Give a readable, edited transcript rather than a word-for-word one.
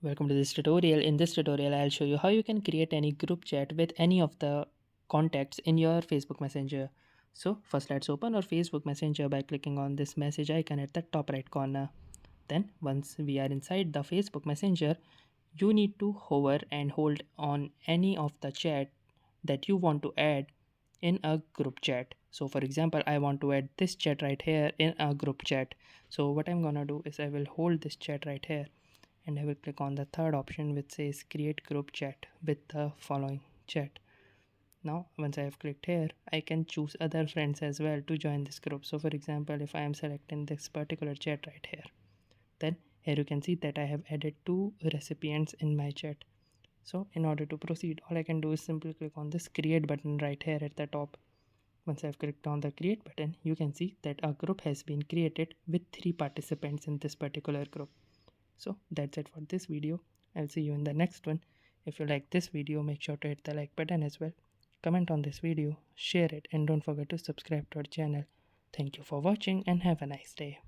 Welcome to this tutorial. In this tutorial, I'll show you how you can create any group chat with any of the contacts in your Facebook Messenger. So first let's open our Facebook Messenger by clicking on this message icon at the top right corner. Then once we are inside the Facebook Messenger, you need to hover and hold on any of the chat that you want to add in a group chat. So for example, I want to add this chat right here in a group chat. So what I'm gonna do is I will hold this chat right here and I will click on the third option which says create group chat with the following chat. Now once I have clicked here, I can choose other friends as well to join this group. So for example, if I am selecting this particular chat right here, then here you can see that I have added two recipients in my chat. So in order to proceed, all I can do is simply click on this create button right here at the top. Once I've clicked on the create button, you can see that a group has been created with 3 participants in this particular group. So that's it for this video. I'll see you in the next one. If you like this video, make sure to hit the like button as well. Comment on this video, share it, and don't forget to subscribe to our channel. Thank you for watching and have a nice day.